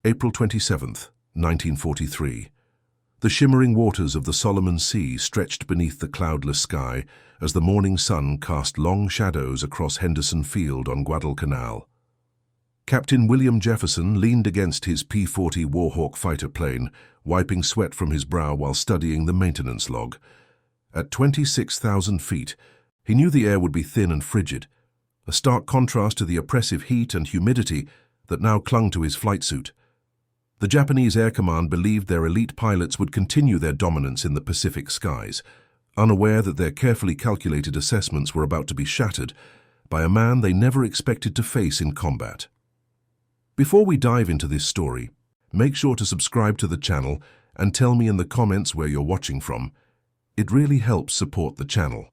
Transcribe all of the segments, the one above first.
April 27th, 1943. The shimmering waters of the Solomon Sea stretched beneath the cloudless sky as the morning sun cast long shadows across Henderson Field on Guadalcanal. Captain William Jefferson leaned against his P-40 Warhawk fighter plane, wiping sweat from his brow while studying the maintenance log. At 26,000 feet, he knew the air would be thin and frigid, a stark contrast to the oppressive heat and humidity that now clung to his flight suit. The Japanese Air Command believed their elite pilots would continue their dominance in the Pacific skies, unaware that their carefully calculated assessments were about to be shattered by a man they never expected to face in combat. Before we dive into this story, make sure to subscribe to the channel and tell me in the comments where you're watching from. It really helps support the channel.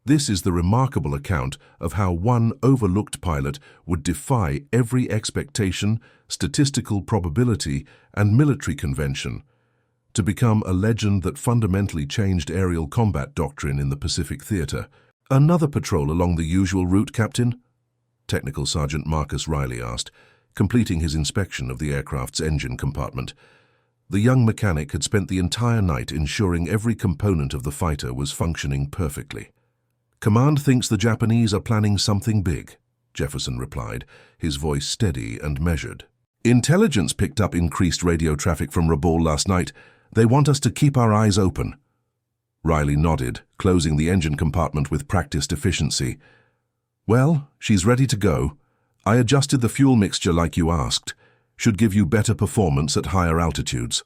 This is the remarkable account of how one overlooked pilot would defy every expectation, statistical probability, and military convention to become a legend that fundamentally changed aerial combat doctrine in the Pacific theater. "Another patrol along the usual route, Captain?" Technical Sergeant Marcus Riley asked, completing his inspection of the aircraft's engine compartment. The young mechanic had spent the entire night ensuring every component of the fighter was functioning perfectly. "Command thinks the Japanese are planning something big," Jefferson replied, his voice steady and measured. "Intelligence picked up increased radio traffic from Rabaul last night. They want us to keep our eyes open." Riley nodded, closing the engine compartment with practiced efficiency. "Well, she's ready to go. I adjusted the fuel mixture like you asked. Should give you better performance at higher altitudes."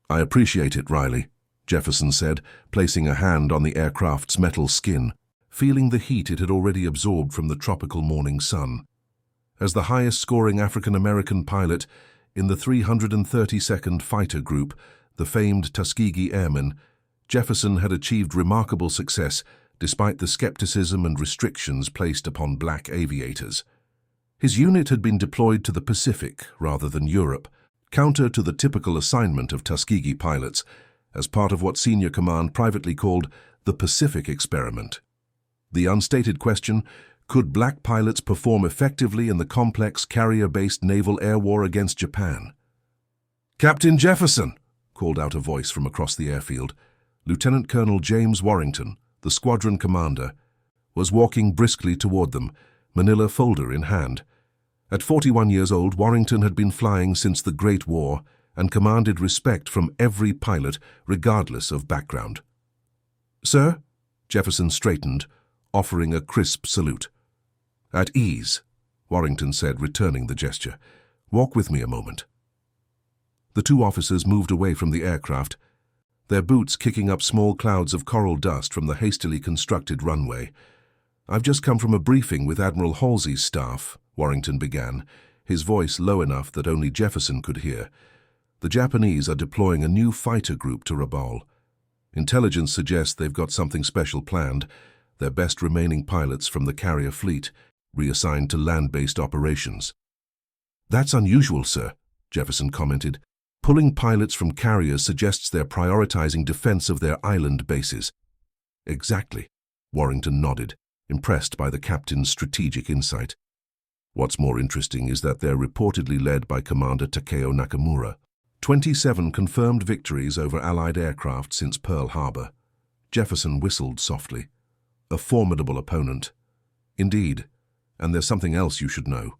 "I appreciate it, Riley," Jefferson said, placing a hand on the aircraft's metal skin, feeling the heat it had already absorbed from the tropical morning sun. As the highest-scoring African-American pilot in the 332nd Fighter Group, the famed Tuskegee Airmen, Jefferson had achieved remarkable success despite the skepticism and restrictions placed upon black aviators. His unit had been deployed to the Pacific rather than Europe, counter to the typical assignment of Tuskegee pilots, as part of what senior command privately called the Pacific Experiment. The unstated question, could black pilots perform effectively in the complex carrier-based naval air war against Japan? "Captain Jefferson!" called out a voice from across the airfield. Lieutenant Colonel James Warrington, the squadron commander, was walking briskly toward them, manila folder in hand. At 41 years old, Warrington had been flying since the Great War and commanded respect from every pilot, regardless of background. "Sir?" Jefferson straightened, offering a crisp salute. "At ease," Warrington said, returning the gesture. "Walk with me a moment." The two officers moved away from the aircraft, their boots kicking up small clouds of coral dust from the hastily constructed runway. "I've just come from a briefing with Admiral Halsey's staff," Warrington began, his voice low enough that only Jefferson could hear. "The Japanese are deploying a new fighter group to Rabaul. Intelligence suggests they've got something special planned, their best remaining pilots from the carrier fleet, reassigned to land-based operations." "That's unusual, sir," Jefferson commented. "Pulling pilots from carriers suggests they're prioritizing defense of their island bases." "Exactly," Warrington nodded, impressed by the captain's strategic insight. "What's more interesting is that they're reportedly led by Commander Takeo Nakamura. 27 confirmed victories over Allied aircraft since Pearl Harbor." Jefferson whistled softly. "A formidable opponent." "Indeed, and there's something else you should know."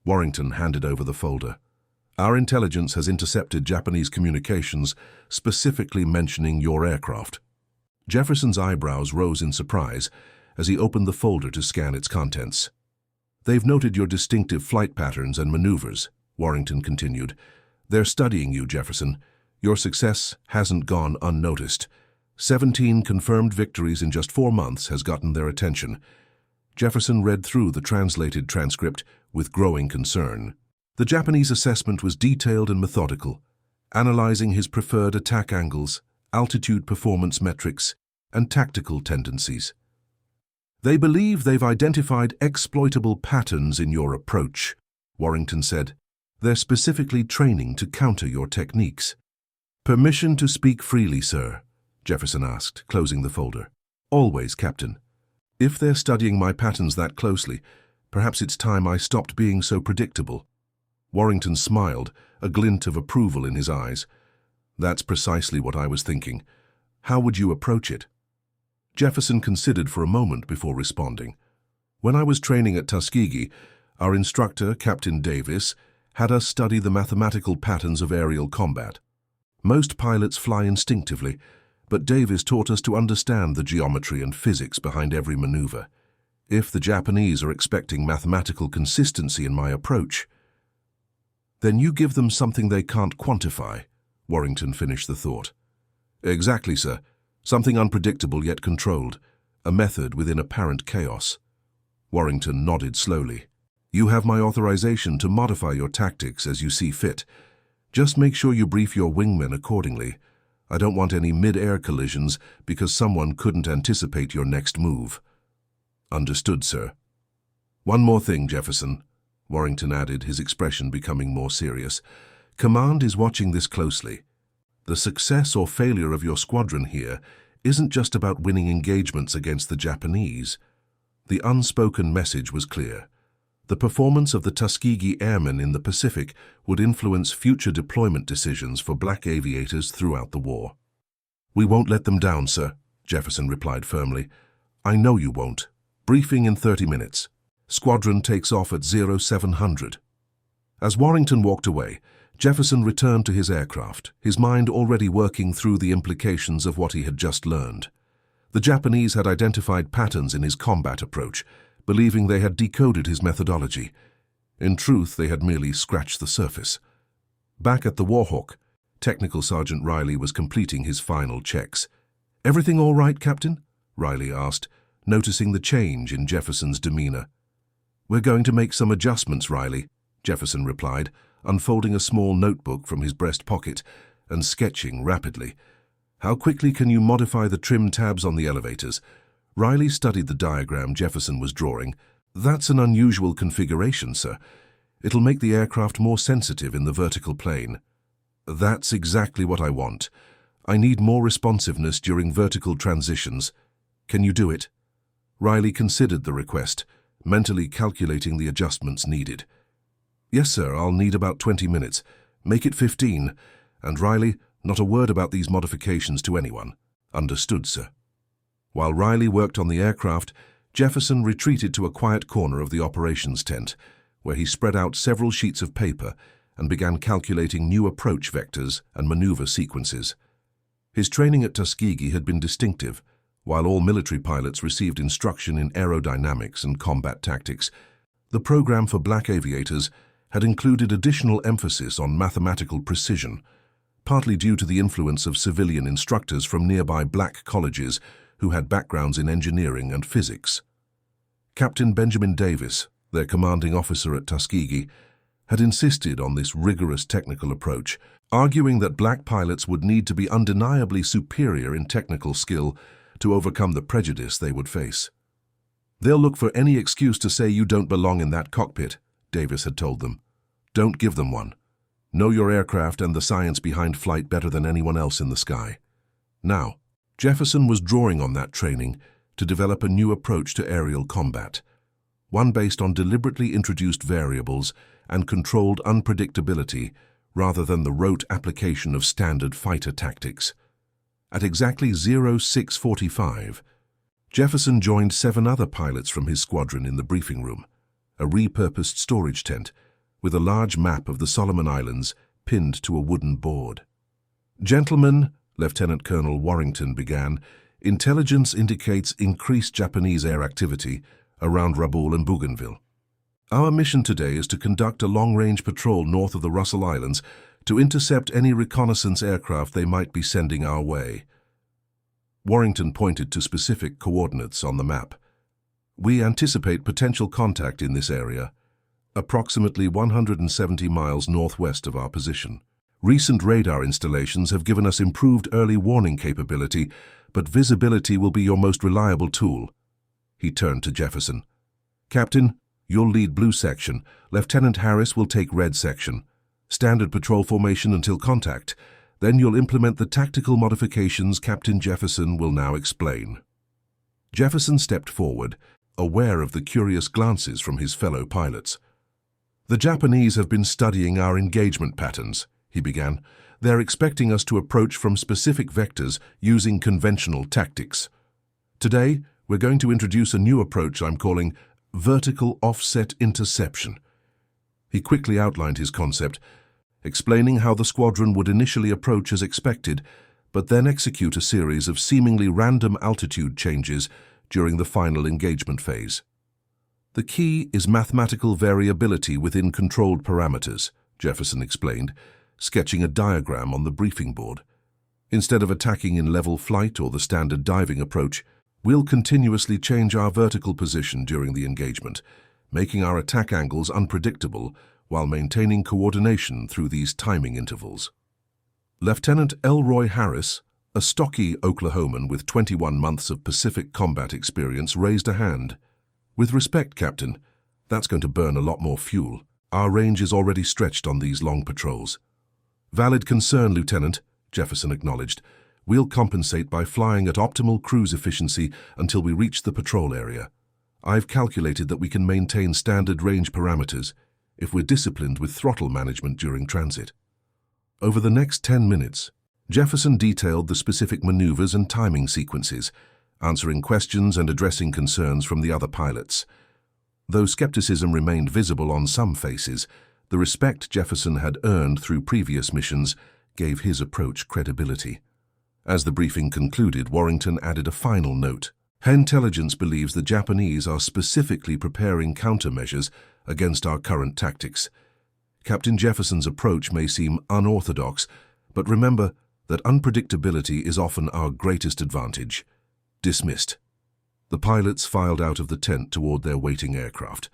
Warrington handed over the folder. "Our intelligence has intercepted Japanese communications, specifically mentioning your aircraft." Jefferson's eyebrows rose in surprise as he opened the folder to scan its contents. "They've noted your distinctive flight patterns and maneuvers," Warrington continued. "They're studying you, Jefferson. Your success hasn't gone unnoticed. 17 confirmed victories in just 4 months has gotten their attention." Jefferson read through the translated transcript with growing concern. The Japanese assessment was detailed and methodical, analyzing his preferred attack angles, altitude performance metrics, and tactical tendencies. "They believe they've identified exploitable patterns in your approach," Warrington said. "They're specifically training to counter your techniques." "Permission to speak freely, sir?" Jefferson asked, closing the folder. "Always, Captain. If they're studying my patterns that closely, perhaps it's time I stopped being so predictable." Warrington smiled, a glint of approval in his eyes. That's precisely what I was thinking. How would you approach it? Jefferson considered for a moment before responding. When I was training at Tuskegee, our instructor, Captain Davis, had us study the mathematical patterns of aerial combat. Most pilots fly instinctively, but Davis taught us to understand the geometry and physics behind every maneuver. If the Japanese are expecting mathematical consistency in my approach, then you give them something they can't quantify, Warrington finished the thought. Exactly, sir. Something unpredictable yet controlled. A method within apparent chaos. Warrington nodded slowly. You have my authorization to modify your tactics as you see fit. Just make sure you brief your wingmen accordingly. I don't want any mid-air collisions because someone couldn't anticipate your next move. Understood, sir. One more thing, Jefferson, Warrington added, his expression becoming more serious. Command is watching this closely. The success or failure of your squadron here isn't just about winning engagements against the Japanese. The unspoken message was clear. The performance of the Tuskegee Airmen in the Pacific would influence future deployment decisions for black aviators throughout the war. We won't let them down, sir, Jefferson replied firmly. I know you won't. Briefing in 30 minutes. Squadron takes off at 0700. As Warrington walked away, Jefferson returned to his aircraft, his mind already working through the implications of what he had just learned. The Japanese had identified patterns in his combat approach, believing they had decoded his methodology. In truth, they had merely scratched the surface. Back at the Warhawk, Technical Sergeant Riley was completing his final checks. Everything all right, Captain? Riley asked, noticing the change in Jefferson's demeanor. We're going to make some adjustments, Riley, Jefferson replied, unfolding a small notebook from his breast pocket and sketching rapidly. How quickly can you modify the trim tabs on the elevators? Riley studied the diagram Jefferson was drawing. That's an unusual configuration, sir. It'll make the aircraft more sensitive in the vertical plane. That's exactly what I want. I need more responsiveness during vertical transitions. Can you do it? Riley considered the request, mentally calculating the adjustments needed. Yes, sir, I'll need about 20 minutes. Make it 15. And Riley, not a word about these modifications to anyone. Understood, sir. While Riley worked on the aircraft, Jefferson retreated to a quiet corner of the operations tent, where he spread out several sheets of paper and began calculating new approach vectors and maneuver sequences. His training at Tuskegee had been distinctive. While all military pilots received instruction in aerodynamics and combat tactics, the program for black aviators had included additional emphasis on mathematical precision, partly due to the influence of civilian instructors from nearby black colleges who had backgrounds in engineering and physics. Captain Benjamin Davis, their commanding officer at Tuskegee, had insisted on this rigorous technical approach, arguing that black pilots would need to be undeniably superior in technical skill to overcome the prejudice they would face. They'll look for any excuse to say you don't belong in that cockpit, Davis had told them. Don't give them one. Know your aircraft and the science behind flight better than anyone else in the sky. Now, Jefferson was drawing on that training to develop a new approach to aerial combat, one based on deliberately introduced variables and controlled unpredictability rather than the rote application of standard fighter tactics. At exactly 0645, Jefferson joined 7 other pilots from his squadron in the briefing room, a repurposed storage tent with a large map of the Solomon Islands pinned to a wooden board. Gentlemen, Lieutenant Colonel Warrington began, intelligence indicates increased Japanese air activity around Rabaul and Bougainville. Our mission today is to conduct a long-range patrol north of the Russell Islands to intercept any reconnaissance aircraft they might be sending our way. Warrington pointed to specific coordinates on the map. We anticipate potential contact in this area, approximately 170 miles northwest of our position. Recent radar installations have given us improved early warning capability, but visibility will be your most reliable tool. He turned to Jefferson. Captain, you'll lead blue section. Lieutenant Harris will take red section. Standard patrol formation until contact. Then you'll implement the tactical modifications Captain Jefferson will now explain. Jefferson stepped forward, aware of the curious glances from his fellow pilots. "The Japanese have been studying our engagement patterns," he began. "They're expecting us to approach from specific vectors using conventional tactics. Today, we're going to introduce a new approach I'm calling vertical offset interception." He quickly outlined his concept, explaining how the squadron would initially approach as expected, but then execute a series of seemingly random altitude changes during the final engagement phase. "The key is mathematical variability within controlled parameters," Jefferson explained, sketching a diagram on the briefing board. "Instead of attacking in level flight or the standard diving approach, we'll continuously change our vertical position during the engagement, making our attack angles unpredictable while maintaining coordination through these timing intervals." Lieutenant Elroy Harris, a stocky Oklahoman with 21 months of Pacific combat experience, raised a hand. "With respect, Captain, that's going to burn a lot more fuel. Our range is already stretched on these long patrols." "Valid concern, Lieutenant," Jefferson acknowledged. "We'll compensate by flying at optimal cruise efficiency until we reach the patrol area. I've calculated that we can maintain standard range parameters if we're disciplined with throttle management during transit." Over the next 10 minutes, Jefferson detailed the specific maneuvers and timing sequences, answering questions and addressing concerns from the other pilots. Though skepticism remained visible on some faces, the respect Jefferson had earned through previous missions gave his approach credibility. As the briefing concluded, Warrington added a final note. "Intelligence believes the Japanese are specifically preparing countermeasures against our current tactics. Captain Jefferson's approach may seem unorthodox, but remember that unpredictability is often our greatest advantage." Dismissed. The pilots filed out of the tent toward their waiting aircraft.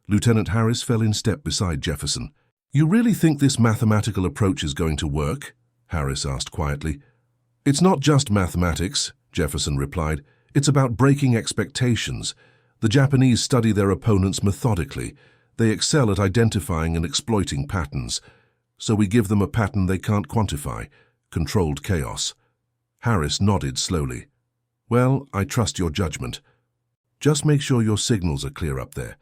Lieutenant Harris fell in step beside Jefferson. "You really think this mathematical approach is going to work?" Harris asked quietly. "It's not just mathematics," Jefferson replied. "It's about breaking expectations. The Japanese study their opponents methodically. They excel at identifying and exploiting patterns. So we give them a pattern they can't quantify: controlled chaos." Harris nodded slowly. "Well, I trust your judgment. Just make sure your signals are clear up there.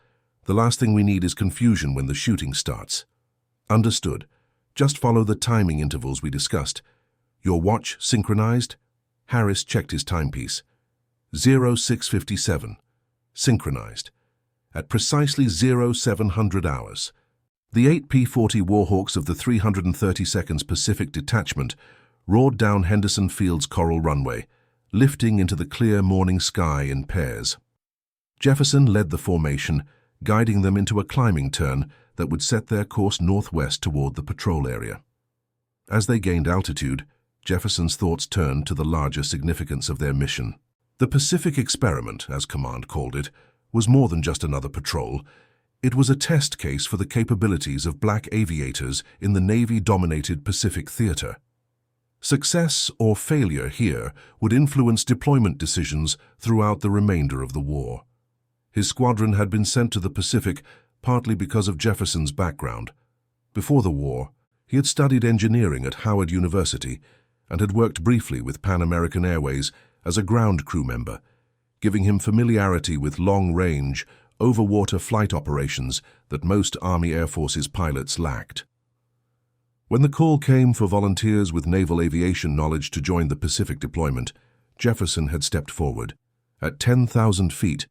The last thing we need is confusion when the shooting starts." "Understood. Just follow the timing intervals we discussed. Your watch synchronized?" Harris checked his timepiece. 0657. Synchronized. At precisely 0700 hours. The 8 P-40 Warhawks of the 332nd Pacific Detachment roared down Henderson Field's coral runway, lifting into the clear morning sky in pairs. Jefferson led the formation, guiding them into a climbing turn that would set their course northwest toward the patrol area. As they gained altitude, Jefferson's thoughts turned to the larger significance of their mission. The Pacific Experiment, as Command called it, was more than just another patrol. It was a test case for the capabilities of black aviators in the Navy-dominated Pacific theater. Success or failure here would influence deployment decisions throughout the remainder of the war. His squadron had been sent to the Pacific partly because of Jefferson's background. Before the war, he had studied engineering at Howard University and had worked briefly with Pan American Airways as a ground crew member, giving him familiarity with long-range, over-water flight operations that most Army Air Force's pilots lacked. When the call came for volunteers with naval aviation knowledge to join the Pacific deployment, Jefferson had stepped forward. At 10,000 feet,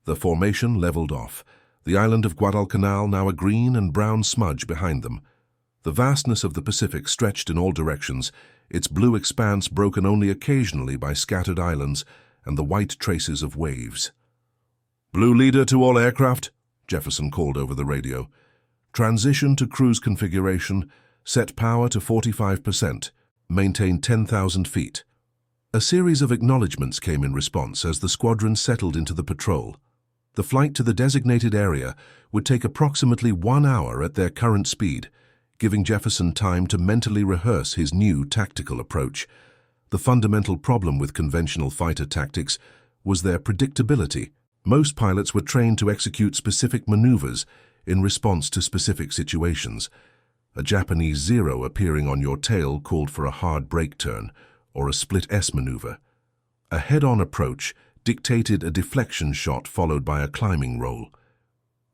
the formation leveled off, the island of Guadalcanal now a green and brown smudge behind them. The vastness of the Pacific stretched in all directions, its blue expanse broken only occasionally by scattered islands and the white traces of waves. "Blue leader to all aircraft," Jefferson called over the radio. "Transition to cruise configuration, set power to 45%, maintain 10,000 feet. A series of acknowledgements came in response as the squadron settled into the patrol. The flight to the designated area would take approximately 1 hour at their current speed, giving Jefferson time to mentally rehearse his new tactical approach. The fundamental problem with conventional fighter tactics was their predictability. Most pilots were trained to execute specific maneuvers in response to specific situations. A Japanese Zero appearing on your tail called for a hard brake turn or a split S maneuver. A head-on approach dictated a deflection shot followed by a climbing roll.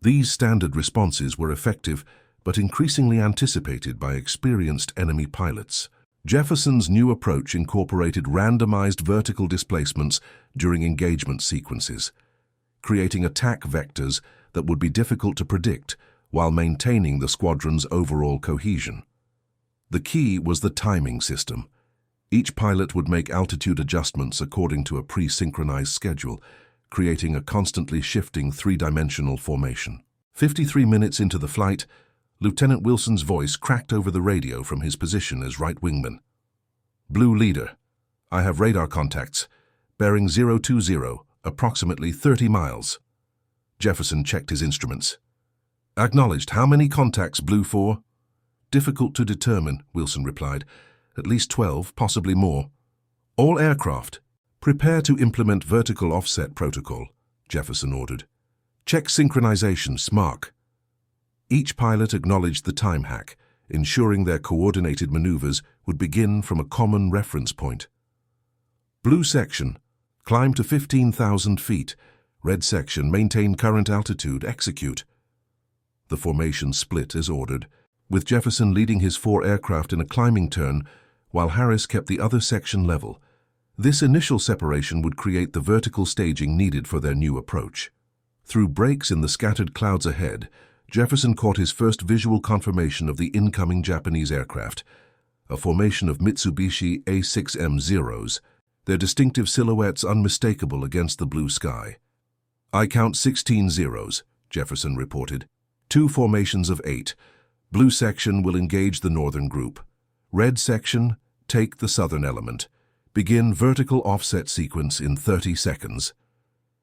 These standard responses were effective, but increasingly anticipated by experienced enemy pilots. Jefferson's new approach incorporated randomized vertical displacements during engagement sequences, creating attack vectors that would be difficult to predict while maintaining the squadron's overall cohesion. The key was the timing system. Each pilot would make altitude adjustments according to a pre-synchronized schedule, creating a constantly shifting three-dimensional formation. 53 minutes into the flight, Lieutenant Wilson's voice cracked over the radio from his position as right wingman. "Blue leader, I have radar contacts. Bearing 020, approximately 30 miles. Jefferson checked his instruments. "Acknowledged. How many contacts, Blue 4? "Difficult to determine," Wilson replied. "At least 12, possibly more." "All aircraft, prepare to implement vertical offset protocol," Jefferson ordered. "Check synchronization, SMARC." Each pilot acknowledged the time hack, ensuring their coordinated maneuvers would begin from a common reference point. "Blue section, climb to 15,000 feet. Red section, maintain current altitude, execute." The formation split as ordered, with Jefferson leading his 4 aircraft in a climbing turn, while Harris kept the other section level. This initial separation would create the vertical staging needed for their new approach. Through breaks in the scattered clouds ahead, Jefferson caught his first visual confirmation of the incoming Japanese aircraft, a formation of Mitsubishi A6M-Zeros, their distinctive silhouettes unmistakable against the blue sky. "I count 16 Zeros," Jefferson reported. 2 formations of 8. Blue section will engage the northern group. Red section, take the southern element. Begin vertical offset sequence in 30 seconds.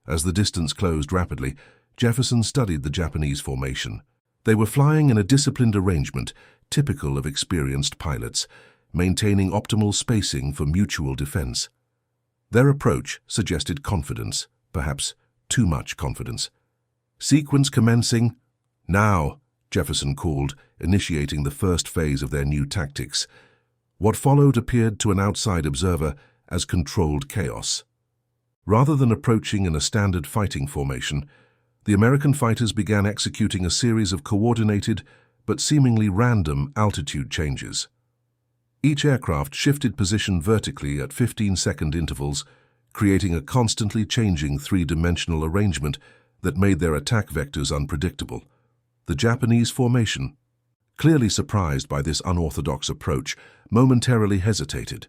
As the distance closed rapidly, Jefferson studied the Japanese formation. They were flying in a disciplined arrangement, typical of experienced pilots, maintaining optimal spacing for mutual defense. Their approach suggested confidence, perhaps too much confidence. "Sequence commencing now," Jefferson called, initiating the first phase of their new tactics. What followed appeared to an outside observer as controlled chaos. Rather than approaching in a standard fighting formation, the American fighters began executing a series of coordinated but seemingly random altitude changes. Each aircraft shifted position vertically at 15-second intervals, creating a constantly changing three-dimensional arrangement that made their attack vectors unpredictable. The Japanese formation, clearly surprised by this unorthodox approach, momentarily hesitated.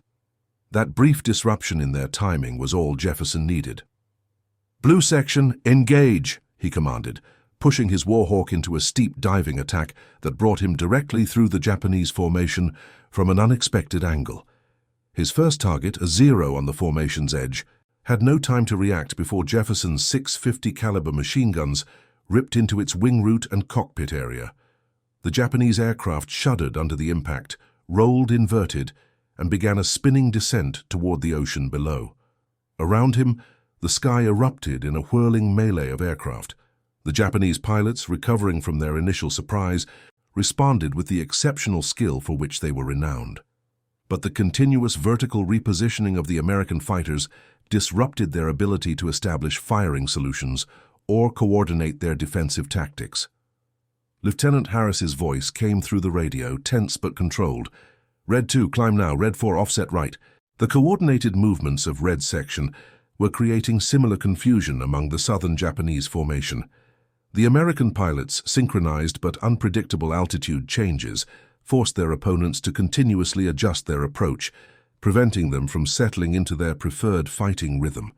That brief disruption in their timing was all Jefferson needed. "Blue section, engage," he commanded, pushing his Warhawk into a steep diving attack that brought him directly through the Japanese formation from an unexpected angle. His first target, a 0 on the formation's edge, had no time to react before Jefferson's 650 caliber machine guns ripped into its wing root and cockpit area. The Japanese aircraft shuddered under the impact, rolled inverted, and began a spinning descent toward the ocean below. Around him, the sky erupted in a whirling melee of aircraft. The Japanese pilots, recovering from their initial surprise, responded with the exceptional skill for which they were renowned. But the continuous vertical repositioning of the American fighters disrupted their ability to establish firing solutions or coordinate their defensive tactics. Lieutenant Harris's voice came through the radio, tense but controlled. "Red 2, climb now. Red 4, offset right." The coordinated movements of Red section were creating similar confusion among the southern Japanese formation. The American pilots' synchronized but unpredictable altitude changes forced their opponents to continuously adjust their approach, preventing them from settling into their preferred fighting rhythm.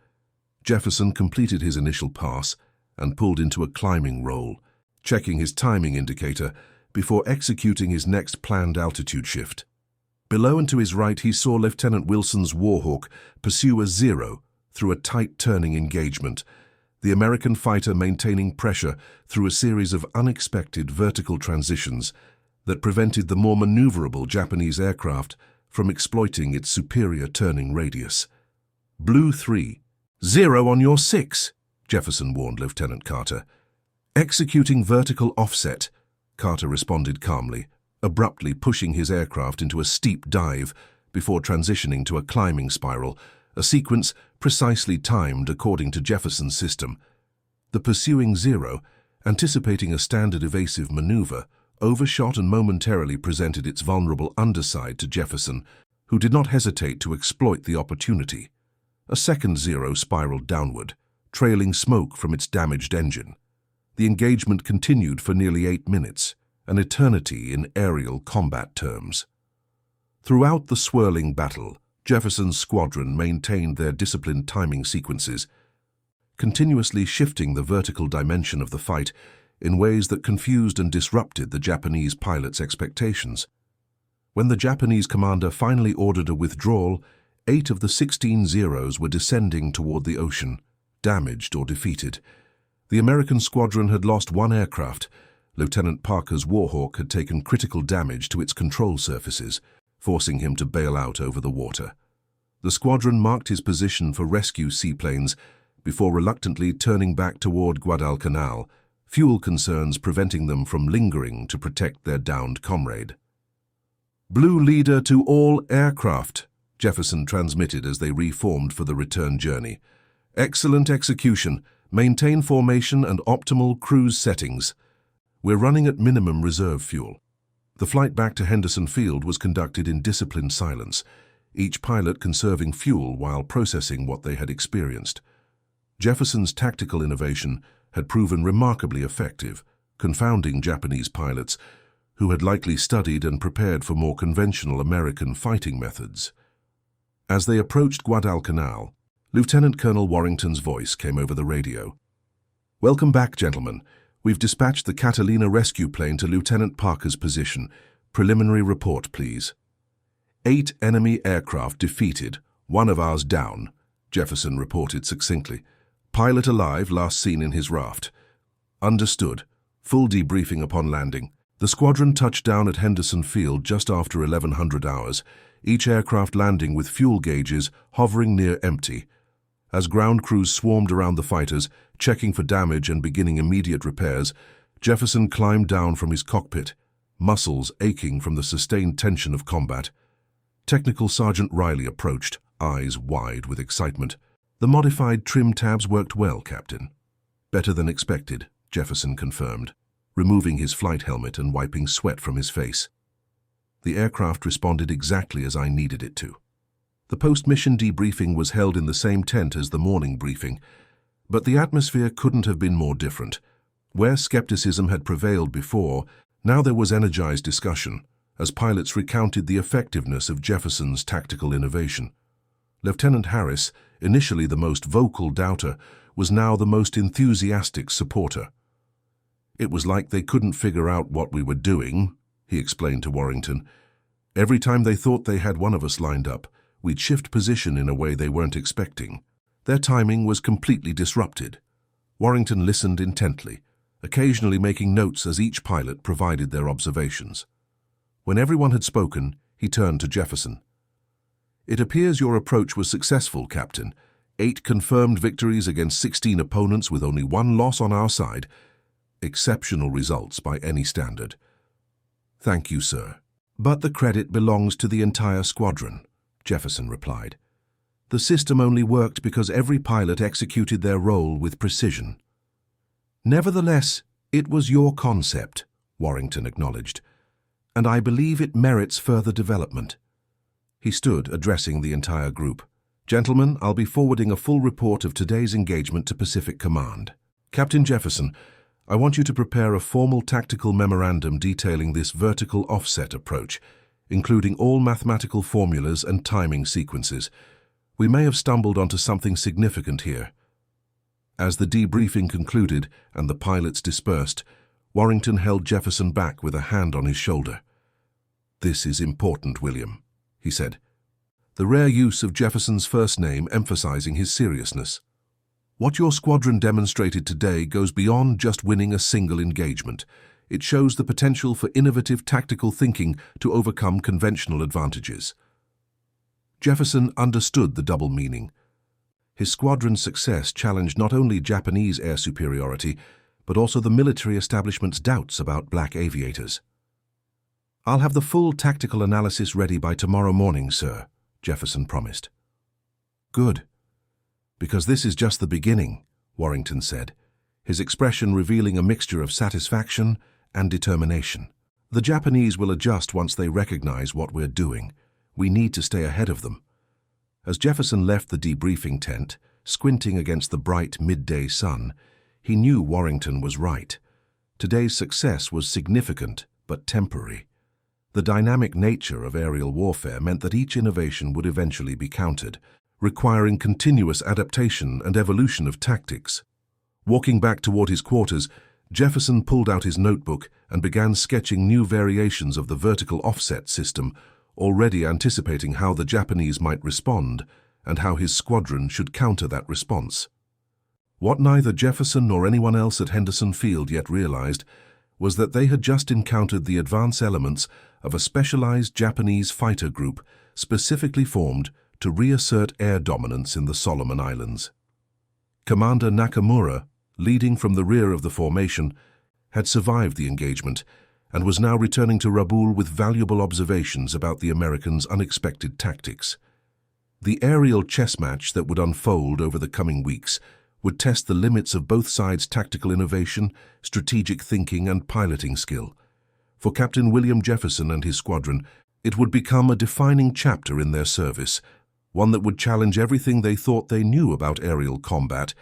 Jefferson completed his initial pass and pulled into a climbing roll, checking his timing indicator before executing his next planned altitude shift. Below and to his right, he saw Lieutenant Wilson's Warhawk pursue a 0 through a tight turning engagement, the American fighter maintaining pressure through a series of unexpected vertical transitions that prevented the more maneuverable Japanese aircraft from exploiting its superior turning radius. "Blue 3, 0 on your 6, Jefferson warned Lieutenant Carter. "Executing vertical offset," Carter responded calmly, abruptly pushing his aircraft into a steep dive before transitioning to a climbing spiral, a sequence precisely timed according to Jefferson's system. The pursuing 0, Anticipating a standard evasive maneuver, overshot and momentarily presented its vulnerable underside to Jefferson, who did not hesitate to exploit the opportunity. A second Zero spiraled downward, trailing smoke from its damaged engine. The engagement continued for nearly 8 minutes, an eternity in aerial combat terms. Throughout the swirling battle, Jefferson's squadron maintained their disciplined timing sequences, continuously shifting the vertical dimension of the fight in ways that confused and disrupted the Japanese pilots' expectations. When the Japanese commander finally ordered a withdrawal, 8 of the 16 Zeros were descending toward the ocean, damaged or defeated. The American squadron had lost 1 aircraft. Lieutenant Parker's Warhawk had taken critical damage to its control surfaces, forcing him to bail out over the water. The squadron marked his position for rescue seaplanes before reluctantly turning back toward Guadalcanal, fuel concerns preventing them from lingering to protect their downed comrade. "Blue leader to all aircraft," Jefferson transmitted as they reformed for the return journey. "Excellent execution. Maintain formation and optimal cruise settings. We're running at minimum reserve fuel." The flight back to Henderson Field was conducted in disciplined silence, each pilot conserving fuel while processing what they had experienced. Jefferson's tactical innovation had proven remarkably effective, confounding Japanese pilots who had likely studied and prepared for more conventional American fighting methods. As they approached Guadalcanal, Lieutenant Colonel Warrington's voice came over the radio. "Welcome back, gentlemen. We've dispatched the Catalina rescue plane to Lieutenant Parker's position. Preliminary report, please." 8 enemy aircraft defeated, 1 of ours down, Jefferson reported succinctly. "Pilot alive, last seen in his raft." "Understood. Full debriefing upon landing." The squadron touched down at Henderson Field just after 1100 hours, each aircraft landing with fuel gauges hovering near empty. As ground crews swarmed around the fighters, checking for damage and beginning immediate repairs, Jefferson climbed down from his cockpit, muscles aching from the sustained tension of combat. Technical Sergeant Riley approached, eyes wide with excitement. "The modified trim tabs worked well, Captain." "Better than expected," Jefferson confirmed, removing his flight helmet and wiping sweat from his face. "The aircraft responded exactly as I needed it to." The post-mission debriefing was held in the same tent as the morning briefing, but the atmosphere couldn't have been more different. Where skepticism had prevailed before, now there was energized discussion, as pilots recounted the effectiveness of Jefferson's tactical innovation. Lieutenant Harris, initially the most vocal doubter, was now the most enthusiastic supporter. "It was like they couldn't figure out what we were doing," he explained to Warrington. "Every time they thought they had one of us lined up, we'd shift position in a way they weren't expecting. Their timing was completely disrupted." Warrington listened intently, occasionally making notes as each pilot provided their observations. When everyone had spoken, he turned to Jefferson. "It appears your approach was successful, Captain. 8 confirmed victories against 16 opponents with only 1 loss on our side. Exceptional results by any standard." "Thank you, sir. But the credit belongs to the entire squadron," Jefferson replied. "The system only worked because every pilot executed their role with precision." "Nevertheless, it was your concept," Warrington acknowledged, "and I believe it merits further development." He stood, addressing the entire group. "Gentlemen, I'll be forwarding a full report of today's engagement to Pacific Command. Captain Jefferson, I want you to prepare a formal tactical memorandum detailing this vertical offset approach, including all mathematical formulas and timing sequences. We may have stumbled onto something significant here." As the debriefing concluded and the pilots dispersed, Warrington held Jefferson back with a hand on his shoulder. "This is important, William," he said, the rare use of Jefferson's first name emphasizing his seriousness. "What your squadron demonstrated today goes beyond just winning a single engagement. It shows the potential for innovative tactical thinking to overcome conventional advantages." Jefferson understood the double meaning. His squadron's success challenged not only Japanese air superiority, but also the military establishment's doubts about black aviators. "I'll have the full tactical analysis ready by tomorrow morning, sir," Jefferson promised. "Good. Because this is just the beginning," Warrington said. his expression revealing a mixture of satisfaction and determination. "The Japanese will adjust once they recognize what we're doing. We need to stay ahead of them." As Jefferson left the debriefing tent, squinting against the bright midday sun, he knew Warrington was right. Today's success was significant but temporary. The dynamic nature of aerial warfare meant that each innovation would eventually be countered, requiring continuous adaptation and evolution of tactics. Walking back toward his quarters, Jefferson pulled out his notebook and began sketching new variations of the vertical offset system, already anticipating how the Japanese might respond and how his squadron should counter that response. What neither Jefferson nor anyone else at Henderson Field yet realized was that they had just encountered the advance elements of a specialized Japanese fighter group specifically formed to reassert air dominance in the Solomon Islands. Commander Nakamura, leading from the rear of the formation, had survived the engagement and was now returning to Rabaul with valuable observations about the Americans' unexpected tactics. The aerial chess match that would unfold over the coming weeks would test the limits of both sides' tactical innovation, strategic thinking, and piloting skill. For Captain William Jefferson and his squadron, it would become a defining chapter in their service, one that would challenge everything they thought they knew about aerial combat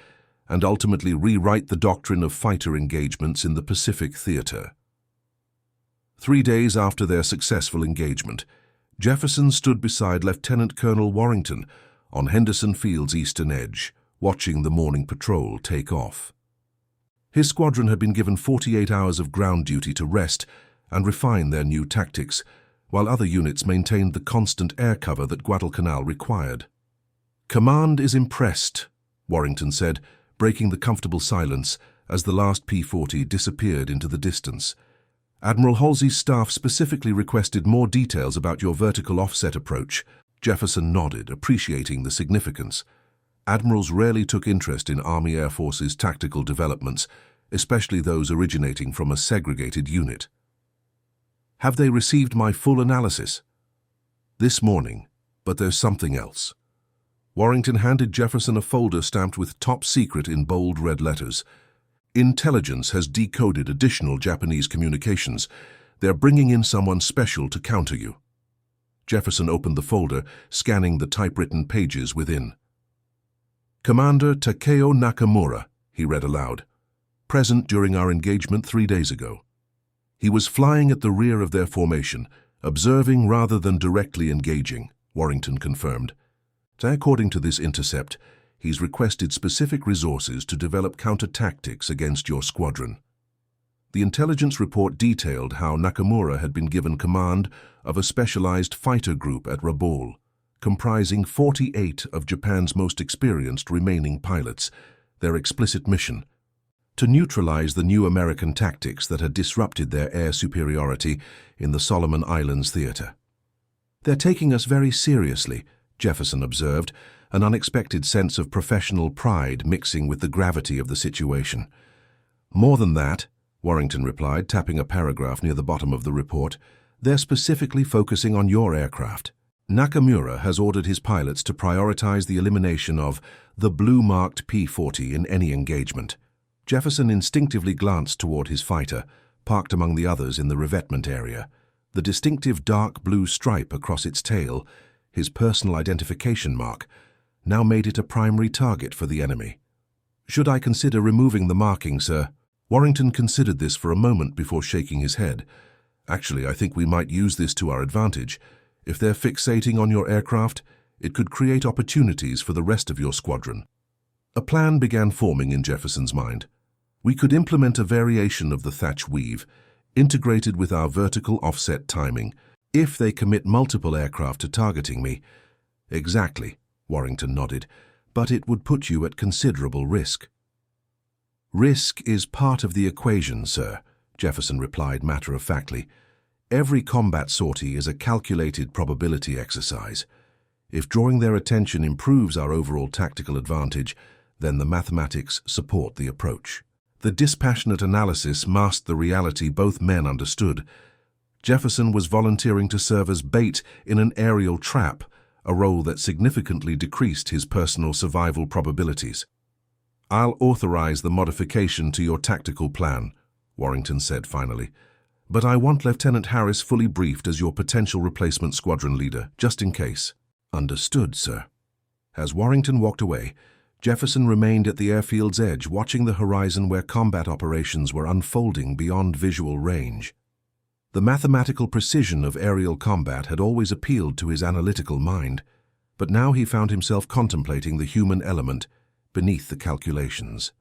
and ultimately rewrite the doctrine of fighter engagements in the Pacific theater. 3 days after their successful engagement, Jefferson stood beside Lieutenant Colonel Warrington on Henderson Field's eastern edge, watching the morning patrol take off. His squadron had been given 48 hours of ground duty to rest and refine their new tactics, while other units maintained the constant air cover that Guadalcanal required. "Command is impressed," Warrington said, breaking the comfortable silence as the last P-40 disappeared into the distance. "Admiral Halsey's staff specifically requested more details about your vertical offset approach." Jefferson nodded, appreciating the significance. Admirals rarely took interest in Army Air Force's tactical developments, especially those originating from a segregated unit. "Have they received my full analysis?" "This morning, but there's something else." Warrington handed Jefferson a folder stamped with "Top Secret" in bold red letters. "Intelligence has decoded additional Japanese communications. They're bringing in someone special to counter you." Jefferson opened the folder, scanning the typewritten pages within. "Commander Takeo Nakamura," he read aloud, "present during our engagement 3 days ago. He was flying at the rear of their formation, observing rather than directly engaging," Warrington confirmed. "According to this intercept, he's requested specific resources to develop counter-tactics against your squadron." The intelligence report detailed how Nakamura had been given command of a specialized fighter group at Rabaul, comprising 48 of Japan's most experienced remaining pilots. Their explicit mission: to neutralize the new American tactics that had disrupted their air superiority in the Solomon Islands theater. "They're taking us very seriously," Jefferson observed, an unexpected sense of professional pride mixing with the gravity of the situation. "More than that," Warrington replied, tapping a paragraph near the bottom of the report, "they're specifically focusing on your aircraft. Nakamura has ordered his pilots to prioritize the elimination of the blue-marked P-40 in any engagement." Jefferson instinctively glanced toward his fighter, parked among the others in the revetment area. The distinctive dark blue stripe across its tail, his personal identification mark, now made it a primary target for the enemy. "Should I consider removing the marking, sir?" Warrington considered this for a moment before shaking his head. "Actually, I think we might use this to our advantage. If they're fixating on your aircraft, it could create opportunities for the rest of your squadron." A plan began forming in Jefferson's mind. "We could implement a variation of the Thatch weave, integrated with our vertical offset timing, if they commit multiple aircraft to targeting me." "Exactly," Warrington nodded, "but it would put you at considerable risk." "Risk is part of the equation, sir," Jefferson replied matter-of-factly. "Every combat sortie is a calculated probability exercise. If drawing their attention improves our overall tactical advantage, then the mathematics support the approach." The dispassionate analysis masked the reality both men understood. Jefferson was volunteering to serve as bait in an aerial trap, a role that significantly decreased his personal survival probabilities. "I'll authorize the modification to your tactical plan," Warrington said finally. "But I want Lieutenant Harris fully briefed as your potential replacement squadron leader, just in case." "Understood, sir." As Warrington walked away, Jefferson remained at the airfield's edge, watching the horizon where combat operations were unfolding beyond visual range. The mathematical precision of aerial combat had always appealed to his analytical mind, but now he found himself contemplating the human element beneath the calculations.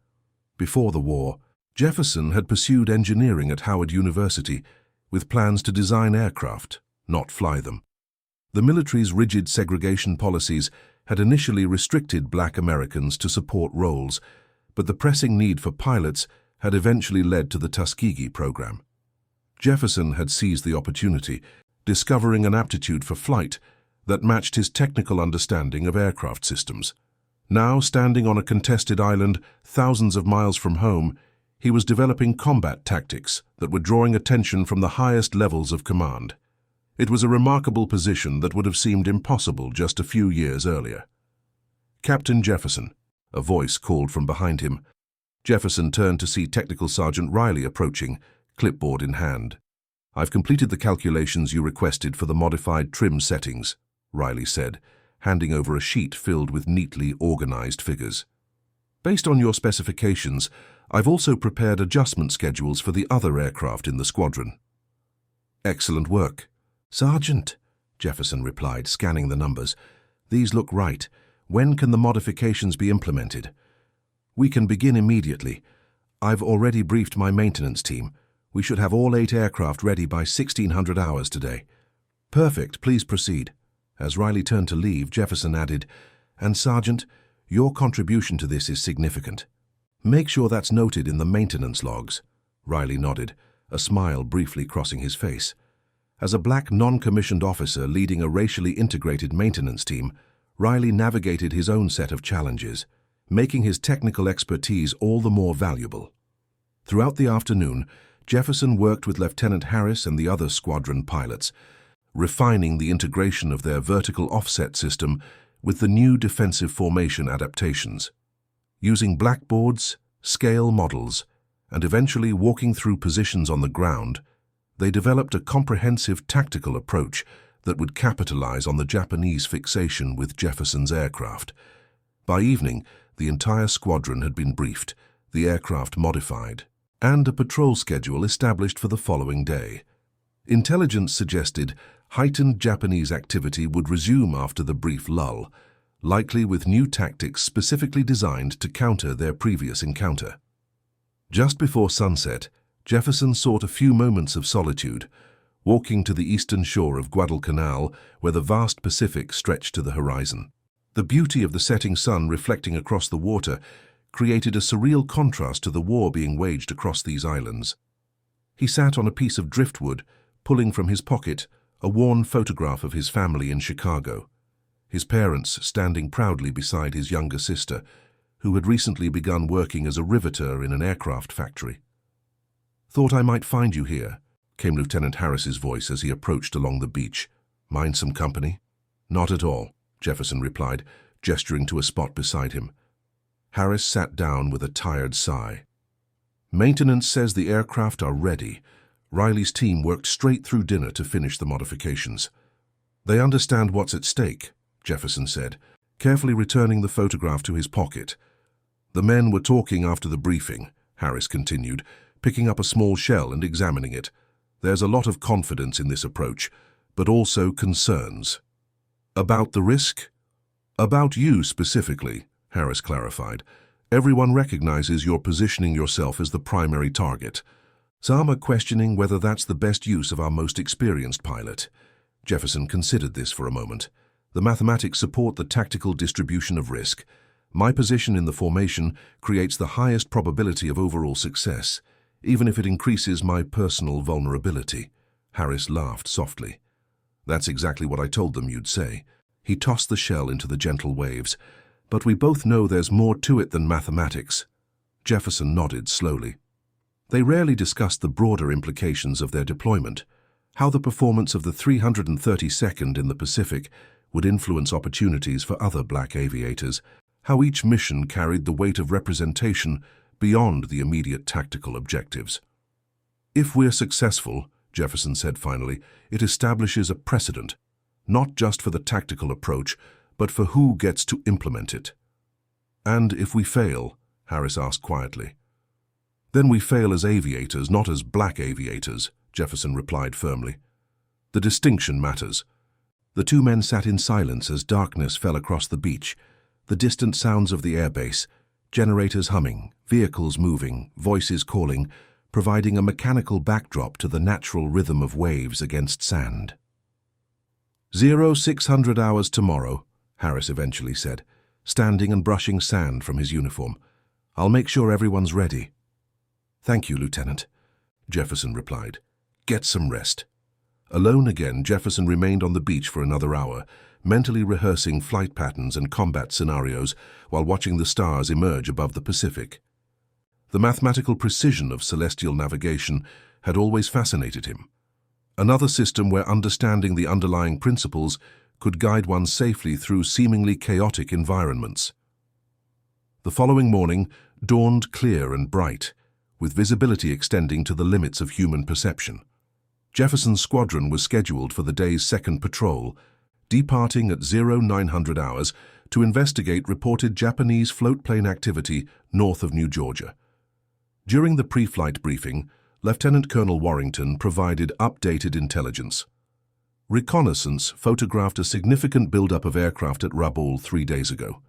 Before the war, Jefferson had pursued engineering at Howard University with plans to design aircraft, not fly them. The military's rigid segregation policies had initially restricted black Americans to support roles, but the pressing need for pilots had eventually led to the Tuskegee program. Jefferson had seized the opportunity, discovering an aptitude for flight that matched his technical understanding of aircraft systems. Now, standing on a contested island thousands of miles from home, he was developing combat tactics that were drawing attention from the highest levels of command. It was a remarkable position that would have seemed impossible just a few years earlier. "Captain Jefferson," a voice called from behind him. Jefferson turned to see Technical Sergeant Riley approaching, clipboard in hand. "I've completed the calculations you requested for the modified trim settings," Riley said, handing over a sheet filled with neatly organized figures. "Based on your specifications, I've also prepared adjustment schedules for the other aircraft in the squadron." "Excellent work." "Sergeant," Jefferson replied, scanning the numbers, "these look right. When can the modifications be implemented?" "We can begin immediately. I've already briefed my maintenance team. We should have all 8 aircraft ready by 1600 hours today." "Perfect, please proceed." As Riley turned to leave, Jefferson added, "And Sergeant, your contribution to this is significant. Make sure that's noted in the maintenance logs." Riley nodded, a smile briefly crossing his face. As a black non-commissioned officer leading a racially integrated maintenance team, Riley navigated his own set of challenges, making his technical expertise all the more valuable. Throughout the afternoon, Jefferson worked with Lieutenant Harris and the other squadron pilots, refining the integration of their vertical offset system with the new defensive formation adaptations. Using blackboards, scale models, and eventually walking through positions on the ground, they developed a comprehensive tactical approach that would capitalize on the Japanese fixation with Jefferson's aircraft. By evening, the entire squadron had been briefed, the aircraft modified, and a patrol schedule established for the following day. Intelligence suggested heightened Japanese activity would resume after the brief lull, likely with new tactics specifically designed to counter their previous encounter. Just before sunset, Jefferson sought a few moments of solitude, walking to the eastern shore of Guadalcanal, where the vast Pacific stretched to the horizon. The beauty of the setting sun reflecting across the water created a surreal contrast to the war being waged across these islands. He sat on a piece of driftwood, pulling from his pocket a worn photograph of his family in Chicago, his parents standing proudly beside his younger sister, who had recently begun working as a riveter in an aircraft factory. "Thought I might find you here," came Lieutenant Harris's voice as he approached along the beach. "Mind some company?" "Not at all," Jefferson replied, gesturing to a spot beside him. Harris sat down with a tired sigh. "Maintenance says the aircraft are ready. Riley's team worked straight through dinner to finish the modifications." "They understand what's at stake," Jefferson said, carefully returning the photograph to his pocket. "The men were talking after the briefing," Harris continued, picking up a small shell and examining it. "There's a lot of confidence in this approach, but also concerns." "About the risk?" "About you specifically," Harris clarified. "Everyone recognizes you're positioning yourself as the primary target. Some are questioning whether that's the best use of our most experienced pilot." Jefferson considered this for a moment. "The mathematics support the tactical distribution of risk. My position in the formation creates the highest probability of overall success, even if it increases my personal vulnerability." Harris laughed softly. "That's exactly what I told them you'd say." He tossed the shell into the gentle waves. "But we both know there's more to it than mathematics." Jefferson nodded slowly. They rarely discussed the broader implications of their deployment, how the performance of the 332nd in the Pacific would influence opportunities for other black aviators, how each mission carried the weight of representation beyond the immediate tactical objectives. "If we're successful," Jefferson said finally, "it establishes a precedent, not just for the tactical approach, but for who gets to implement it." "And if we fail?" Harris asked quietly. "Then we fail as aviators, not as black aviators," Jefferson replied firmly. "The distinction matters." The two men sat in silence as darkness fell across the beach, the distant sounds of the airbase, generators humming, vehicles moving, voices calling, providing a mechanical backdrop to the natural rhythm of waves against sand. 0600 hours tomorrow, Harris eventually said, standing and brushing sand from his uniform. "I'll make sure everyone's ready." "Thank you, Lieutenant," Jefferson replied. "Get some rest." Alone again, Jefferson remained on the beach for another hour, mentally rehearsing flight patterns and combat scenarios while watching the stars emerge above the Pacific. The mathematical precision of celestial navigation had always fascinated him. Another system where understanding the underlying principles could guide one safely through seemingly chaotic environments. The following morning dawned clear and bright, with visibility extending to the limits of human perception. Jefferson's squadron was scheduled for the day's second patrol, departing at 0900 hours to investigate reported Japanese floatplane activity north of New Georgia. During the pre-flight briefing, Lieutenant Colonel Warrington provided updated intelligence. Reconnaissance photographed a significant buildup of aircraft at Rabaul 3 days ago.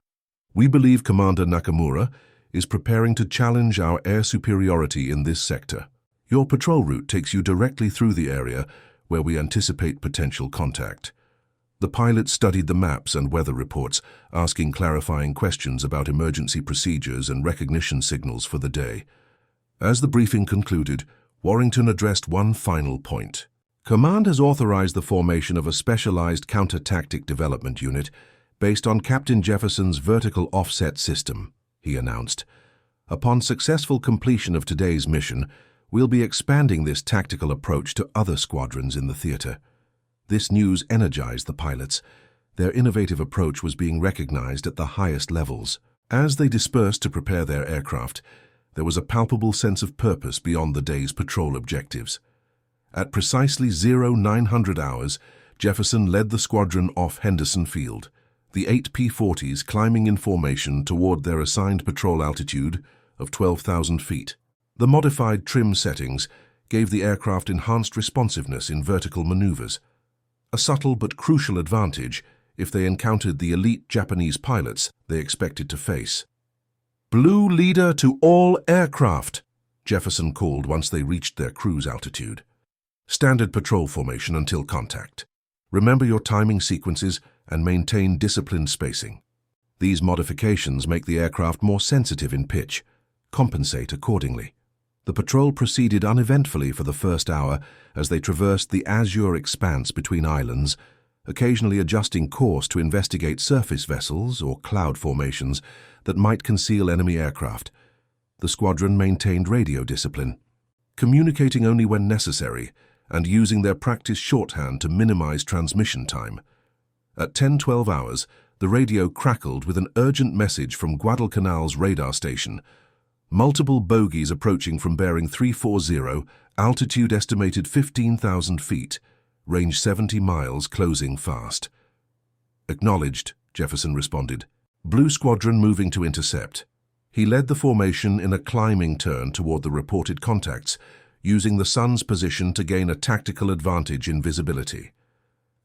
"We believe Commander Nakamura is preparing to challenge our air superiority in this sector. Your patrol route takes you directly through the area where we anticipate potential contact." The pilot studied the maps and weather reports, asking clarifying questions about emergency procedures and recognition signals for the day. As the briefing concluded, Warrington addressed one final point. "Command has authorized the formation of a specialized counter-tactic development unit based on Captain Jefferson's vertical offset system," he announced. "Upon successful completion of today's mission, we'll be expanding this tactical approach to other squadrons in the theater." This news energized the pilots. Their innovative approach was being recognized at the highest levels. As they dispersed to prepare their aircraft, there was a palpable sense of purpose beyond the day's patrol objectives. At precisely 0900 hours, Jefferson led the squadron off Henderson Field, the 8 P-40s climbing in formation toward their assigned patrol altitude of 12,000 feet. The modified trim settings gave the aircraft enhanced responsiveness in vertical maneuvers, a subtle but crucial advantage if they encountered the elite Japanese pilots they expected to face. "Blue leader to all aircraft," Jefferson called once they reached their cruise altitude. "Standard patrol formation until contact. Remember your timing sequences and maintain disciplined spacing. These modifications make the aircraft more sensitive in pitch. Compensate accordingly." The patrol proceeded uneventfully for the first hour as they traversed the azure expanse between islands, occasionally adjusting course to investigate surface vessels or cloud formations that might conceal enemy aircraft. The squadron maintained radio discipline, communicating only when necessary and using their practice shorthand to minimize transmission time. At 10:12 hours, the radio crackled with an urgent message from Guadalcanal's radar station. "Multiple bogies approaching from bearing 340, altitude estimated 15,000 feet, range 70 miles, closing fast." "Acknowledged," Jefferson responded. Blue Squadron moving to intercept. He led the formation in a climbing turn toward the reported contacts, using the sun's position to gain a tactical advantage in visibility.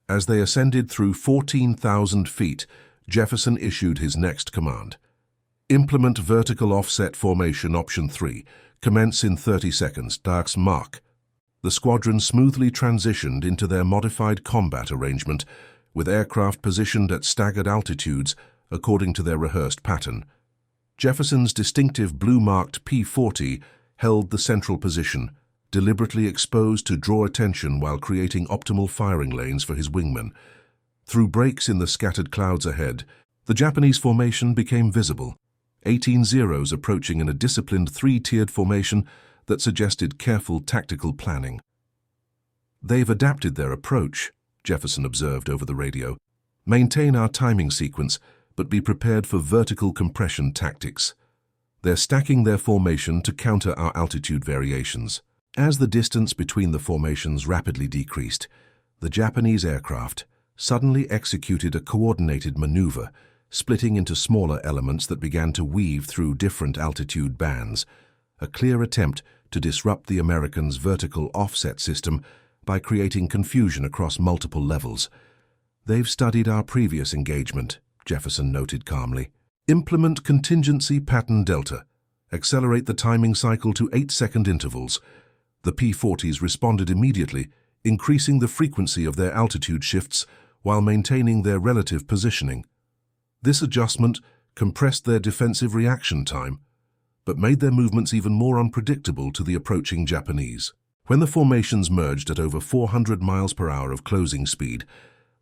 As they ascended through 14,000 feet, Jefferson issued his next command. "Implement vertical offset formation option 3. Commence in 30 seconds. Dax Mark." The squadron smoothly transitioned into their modified combat arrangement, with aircraft positioned at staggered altitudes according to their rehearsed pattern. Jefferson's distinctive blue-marked P-40 held the central position, deliberately exposed to draw attention while creating optimal firing lanes for his wingmen. Through breaks in the scattered clouds ahead, the Japanese formation became visible. 18 Zeros approaching in a disciplined 3-tiered formation that suggested careful tactical planning. "They've adapted their approach," Jefferson observed over the radio. "Maintain our timing sequence, but be prepared for vertical compression tactics. They're stacking their formation to counter our altitude variations. As the distance between the formations rapidly decreased, the Japanese aircraft suddenly executed a coordinated maneuver, splitting into smaller elements that began to weave through different altitude bands, a clear attempt to disrupt the Americans' vertical offset system by creating confusion across multiple levels. "They've studied our previous engagement," Jefferson noted calmly. "Implement contingency pattern delta. Accelerate the timing cycle to 8-second intervals." The P-40s responded immediately, increasing the frequency of their altitude shifts while maintaining their relative positioning. This adjustment compressed their defensive reaction time, but made their movements even more unpredictable to the approaching Japanese. When the formations merged at over 400 miles per hour of closing speed,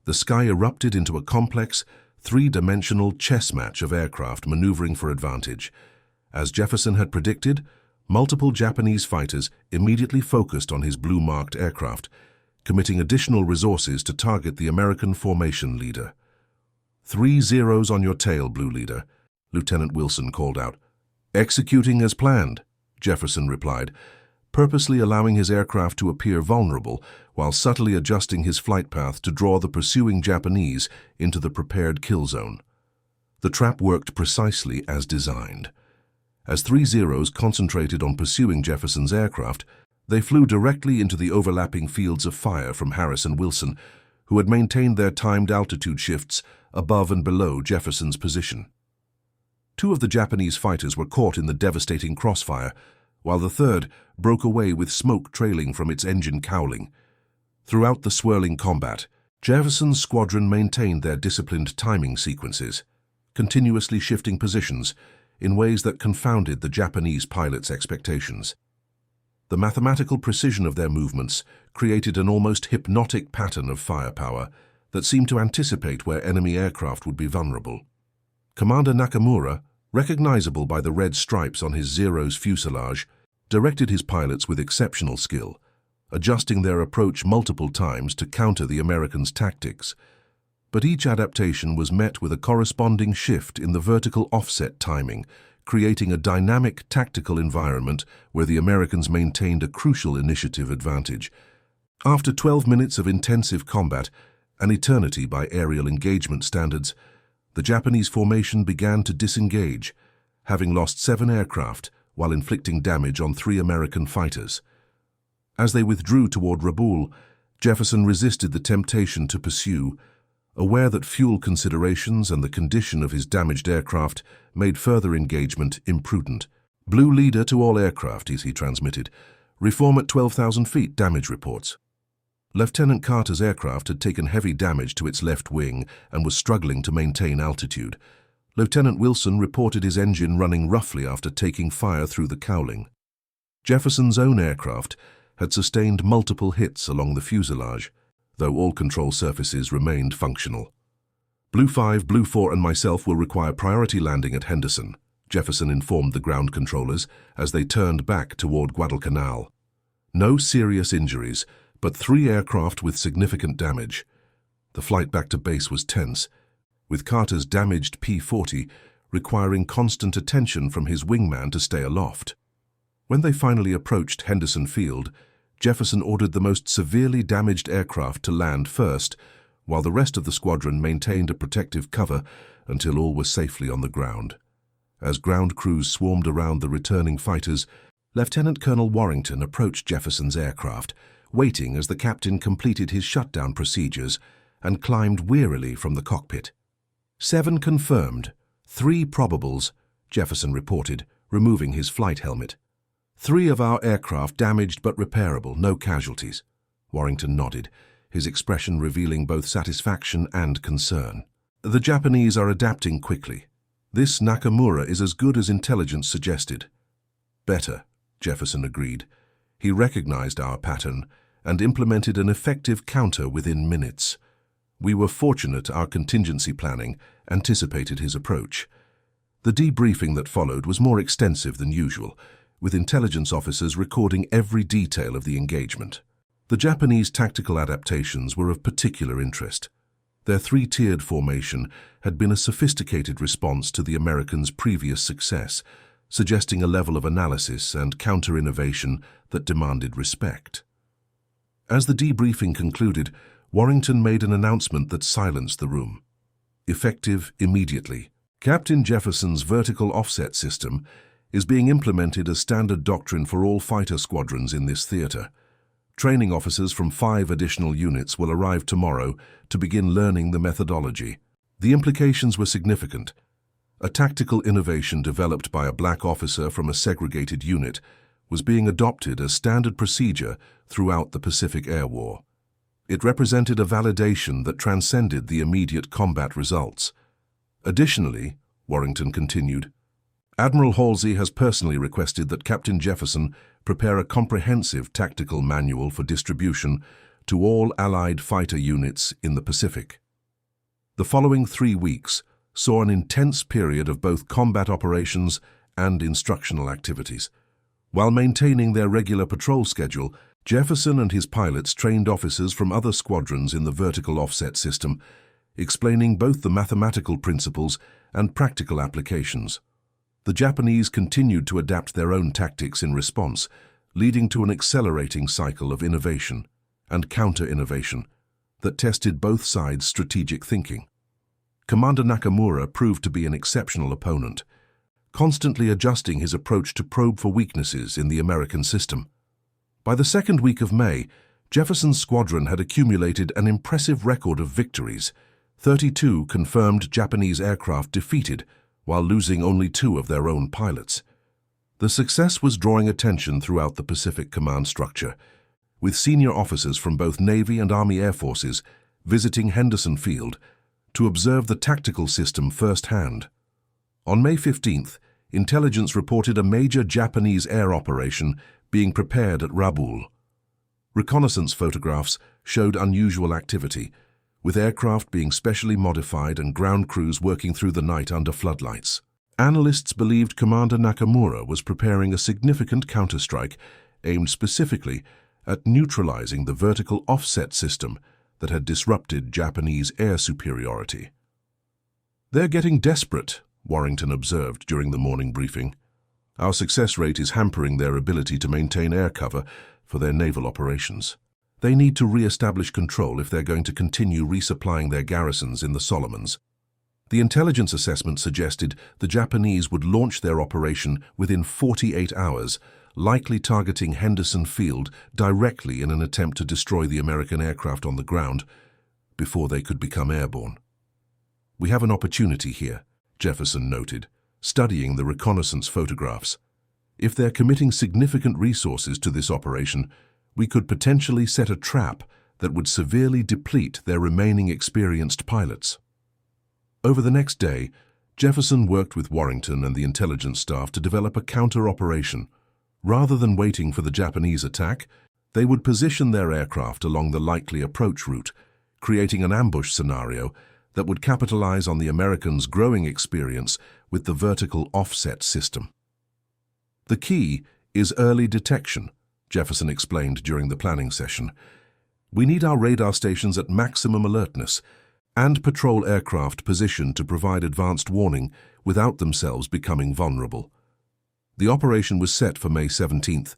the sky erupted into a complex, three-dimensional chess match of aircraft maneuvering for advantage. As Jefferson had predicted, multiple Japanese fighters immediately focused on his blue-marked aircraft, committing additional resources to target the American formation leader. "3 zeros on your tail, Blue Leader," Lieutenant Wilson called out. "Executing as planned," Jefferson replied, purposely allowing his aircraft to appear vulnerable while subtly adjusting his flight path to draw the pursuing Japanese into the prepared kill zone. The trap worked precisely as designed. As 3 zeros concentrated on pursuing Jefferson's aircraft, they flew directly into the overlapping fields of fire from Harris and Wilson, who had maintained their timed altitude shifts above and below Jefferson's position. 2 of the Japanese fighters were caught in the devastating crossfire, while the third broke away with smoke trailing from its engine cowling. Throughout the swirling combat, Jefferson's squadron maintained their disciplined timing sequences, continuously shifting positions in ways that confounded the Japanese pilots' expectations. The mathematical precision of their movements created an almost hypnotic pattern of firepower that seemed to anticipate where enemy aircraft would be vulnerable. Commander Nakamura, recognizable by the red stripes on his Zero's fuselage, directed his pilots with exceptional skill, adjusting their approach multiple times to counter the Americans' tactics. But each adaptation was met with a corresponding shift in the vertical offset timing, creating a dynamic tactical environment where the Americans maintained a crucial initiative advantage. After 12 minutes of intensive combat, an eternity by aerial engagement standards, the Japanese formation began to disengage, having lost 7 aircraft while inflicting damage on 3 American fighters. As they withdrew toward Rabaul, Jefferson resisted the temptation to pursue, aware that fuel considerations and the condition of his damaged aircraft made further engagement imprudent. "Blue Leader to all aircraft," he transmitted. "Reform at 12,000 feet, damage reports." Lieutenant Carter's aircraft had taken heavy damage to its left wing and was struggling to maintain altitude. Lieutenant Wilson reported his engine running roughly after taking fire through the cowling. Jefferson's own aircraft had sustained multiple hits along the fuselage, though all control surfaces remained functional. "Blue 5, Blue 4 and myself will require priority landing at Henderson," Jefferson informed the ground controllers as they turned back toward Guadalcanal. No serious injuries, but 3 aircraft with significant damage. The flight back to base was tense, with Carter's damaged P-40 requiring constant attention from his wingman to stay aloft. When they finally approached Henderson Field, Jefferson ordered the most severely damaged aircraft to land first, while the rest of the squadron maintained a protective cover until all were safely on the ground. As ground crews swarmed around the returning fighters, Lieutenant Colonel Warrington approached Jefferson's aircraft, waiting as the captain completed his shutdown procedures and climbed wearily from the cockpit. 7 confirmed, 3 probables, Jefferson reported, removing his flight helmet. 3 of our aircraft damaged but repairable, no casualties. Warrington nodded, his expression revealing both satisfaction and concern. The Japanese are adapting quickly. This Nakamura is as good as intelligence suggested. Better, Jefferson agreed. He recognized our pattern and implemented an effective counter within minutes. We were fortunate our contingency planning anticipated his approach. The debriefing that followed was more extensive than usual, with intelligence officers recording every detail of the engagement. The Japanese tactical adaptations were of particular interest. Their three-tiered formation had been a sophisticated response to the Americans' previous success, suggesting a level of analysis and counter-innovation that demanded respect. As the debriefing concluded, Warrington made an announcement that silenced the room. Effective immediately. Captain Jefferson's vertical offset system is being implemented as standard doctrine for all fighter squadrons in this theater. Training officers from 5 additional units will arrive tomorrow to begin learning the methodology. The implications were significant. A tactical innovation developed by a black officer from a segregated unit was being adopted as standard procedure throughout the Pacific Air War. It represented a validation that transcended the immediate combat results. Additionally, Warrington continued, Admiral Halsey has personally requested that Captain Jefferson prepare a comprehensive tactical manual for distribution to all Allied fighter units in the Pacific. The following 3 weeks saw an intense period of both combat operations and instructional activities. While maintaining their regular patrol schedule, Jefferson and his pilots trained officers from other squadrons in the vertical offset system, explaining both the mathematical principles and practical applications. The Japanese continued to adapt their own tactics in response, leading to an accelerating cycle of innovation and counter-innovation that tested both sides' strategic thinking. Commander Nakamura proved to be an exceptional opponent, constantly adjusting his approach to probe for weaknesses in the American system. By the second week of May, Jefferson's squadron had accumulated an impressive record of victories, 32 confirmed Japanese aircraft defeated, while losing only 2 of their own pilots. The success was drawing attention throughout the Pacific Command structure, with senior officers from both Navy and Army Air Forces visiting Henderson Field to observe the tactical system firsthand. On May 15th, intelligence reported a major Japanese air operation being prepared at Rabaul. Reconnaissance photographs showed unusual activity, with aircraft being specially modified and ground crews working through the night under floodlights. Analysts believed Commander Nakamura was preparing a significant counterstrike aimed specifically at neutralizing the vertical offset system that had disrupted Japanese air superiority. "They're getting desperate," Warrington observed during the morning briefing. "Our success rate is hampering their ability to maintain air cover for their naval operations. They need to re-establish control if they're going to continue resupplying their garrisons in the Solomons." The intelligence assessment suggested the Japanese would launch their operation within 48 hours, likely targeting Henderson Field directly in an attempt to destroy the American aircraft on the ground before they could become airborne. "We have an opportunity here," Jefferson noted, studying the reconnaissance photographs. "If they're committing significant resources to this operation, we could potentially set a trap that would severely deplete their remaining experienced pilots." Over the next day, Jefferson worked with Warrington and the intelligence staff to develop a counter-operation. Rather than waiting for the Japanese attack, they would position their aircraft along the likely approach route, creating an ambush scenario that would capitalize on the Americans' growing experience with the vertical offset system. "The key is early detection," Jefferson explained during the planning session. "We need our radar stations at maximum alertness and patrol aircraft positioned to provide advanced warning without themselves becoming vulnerable." The operation was set for May 17th.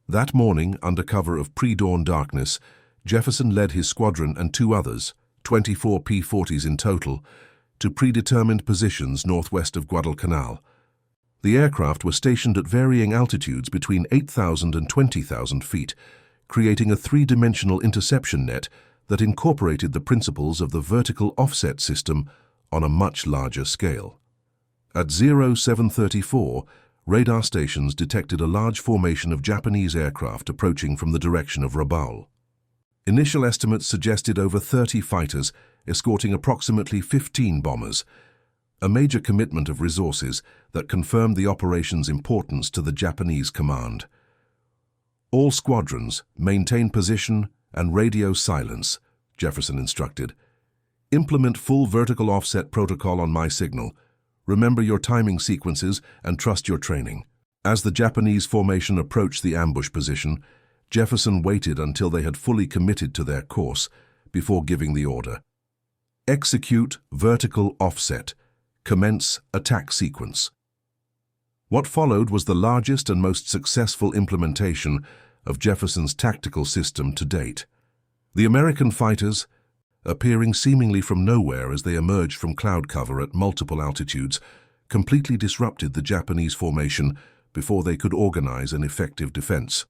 That morning, under cover of pre-dawn darkness, Jefferson led his squadron and 2 others, 24 P-40s in total, to predetermined positions northwest of Guadalcanal. The aircraft were stationed at varying altitudes between 8,000 and 20,000 feet, creating a 3-dimensional interception net that incorporated the principles of the vertical offset system on a much larger scale. At 0734, radar stations detected a large formation of Japanese aircraft approaching from the direction of Rabaul. Initial estimates suggested over 30 fighters escorting approximately 15 bombers, a major commitment of resources that confirmed the operation's importance to the Japanese command. "All squadrons maintain position and radio silence," Jefferson instructed. "Implement full vertical offset protocol on my signal. Remember your timing sequences and trust your training." As the Japanese formation approached the ambush position, Jefferson waited until they had fully committed to their course before giving the order. Execute vertical offset. Commence attack sequence. What followed was the largest and most successful implementation of Jefferson's tactical system to date. The American fighters, appearing seemingly from nowhere as they emerged from cloud cover at multiple altitudes, completely disrupted the Japanese formation before they could organize an effective defense.